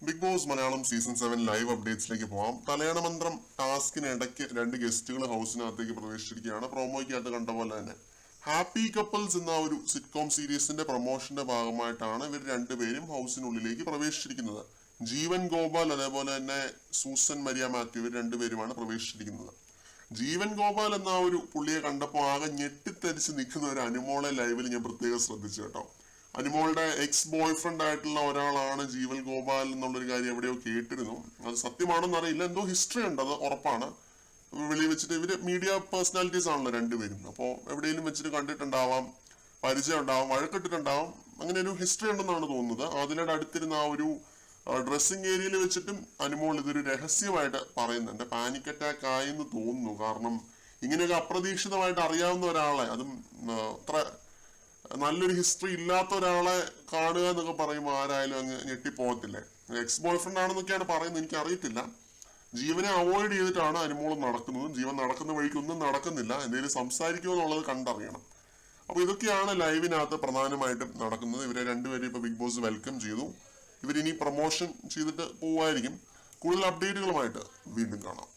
Big boss Malayalam season 7 live അപ്ഡേറ്റ്സിലേക്ക് പോവാം. കല്യാണ മന്ത്രം ടാസ്കിനിടയ്ക്ക് 2 ഗസ്റ്റുകൾ ഹൗസിനകത്തേക്ക് പ്രവേശിച്ചിരിക്കുകയാണ്. പ്രോമോയ്ക്കകത്ത് കണ്ട പോലെ തന്നെ ഹാപ്പി കപ്പിൾസ് എന്ന ഒരു സിറ്റ്കോം സീരീസിന്റെ പ്രൊമോഷന്റെ ഭാഗമായിട്ടാണ് ഇവർ രണ്ടുപേരും ഹൗസിനുള്ളിലേക്ക് പ്രവേശിച്ചിരിക്കുന്നത്. ജീവൻ ഗോപാൽ അതേപോലെ തന്നെ സൂസൻ മരിയ മാത്യു ഇവർ രണ്ടുപേരുമാണ് പ്രവേശിച്ചിരിക്കുന്നത്. ജീവൻ ഗോപാൽ എന്ന ഒരു പുള്ളിയെ കണ്ടപ്പോൾ ആകെ ഞെട്ടിത്തരിച്ച് നിൽക്കുന്ന ഒരു അനുമോളെ ലൈവിൽ ഞാൻ പ്രത്യേകം ശ്രദ്ധിച്ചു കേട്ടോ. അനുമോളുടെ എക്സ് ബോയ് ഫ്രണ്ട് ആയിട്ടുള്ള ഒരാളാണ് ജീവൻ ഗോപാൽ എന്നുള്ളൊരു കാര്യം എവിടെയോ കേട്ടിരുന്നു. അത് സത്യമാണെന്ന് അറിയില്ല, എന്തോ ഹിസ്റ്ററി ഉണ്ട്, അത് ഉറപ്പാണ്. വെളിയിൽ വെച്ചിട്ട് ഇവര് മീഡിയ പേഴ്സണാലിറ്റീസ് ആണല്ലോ രണ്ടുപേരും. അപ്പോൾ എവിടെയെങ്കിലും വെച്ചിട്ട് കണ്ടിട്ടുണ്ടാവാം, പരിചയം ഉണ്ടാവാം, വഴക്കിട്ടിട്ടുണ്ടാവാം, അങ്ങനെ ഒരു ഹിസ്റ്ററി ഉണ്ടെന്നാണ് തോന്നുന്നത്. അതിലൂടെ അടുത്തിരുന്ന ആ ഒരു ഡ്രസ്സിംഗ് ഏരിയയിൽ വെച്ചിട്ടും അനുമോൾ ഇതൊരു രഹസ്യമായിട്ട് പറയുന്നുണ്ട്. പാനിക് അറ്റാക്ക് ആയെന്ന് തോന്നുന്നു. കാരണം ഇങ്ങനെയൊക്കെ അപ്രതീക്ഷിതമായിട്ട് അറിയാവുന്ന ഒരാളെ, അതും അത്ര നല്ലൊരു ഹിസ്റ്ററി ഇല്ലാത്ത ഒരാളെ കാണുക എന്നൊക്കെ പറയുമ്പോൾ ആരായാലും അങ്ങ് ഞെട്ടിപ്പോകത്തില്ലേ. എക്സ് ബോയ് ഫ്രണ്ട് ആണെന്നൊക്കെയാണ് പറയുന്നത്, എനിക്ക് അറിയത്തില്ല. ജീവനെ അവോയ്ഡ് ചെയ്തിട്ടാണ് അനുമോൾ നടക്കുന്നതും ജീവൻ നടക്കുന്ന വഴിക്ക് ഒന്നും നടക്കുന്നില്ല. എന്തെങ്കിലും സംസാരിക്കുമോ എന്നുള്ളത് കണ്ടറിയണം. അപ്പൊ ഇതൊക്കെയാണ് ലൈവിനകത്ത് പ്രധാനമായിട്ടും നടക്കുന്നത്. ഇവരെ രണ്ടുപേരും ഇപ്പൊ ബിഗ് ബോസ് വെൽക്കം ചെയ്തു. ഇവരിനി പ്രൊമോഷൻ ചെയ്തിട്ട് പോവായിരിക്കും. കൂടുതൽ അപ്ഡേറ്റുകളുമായിട്ട് വീണ്ടും കാണാം.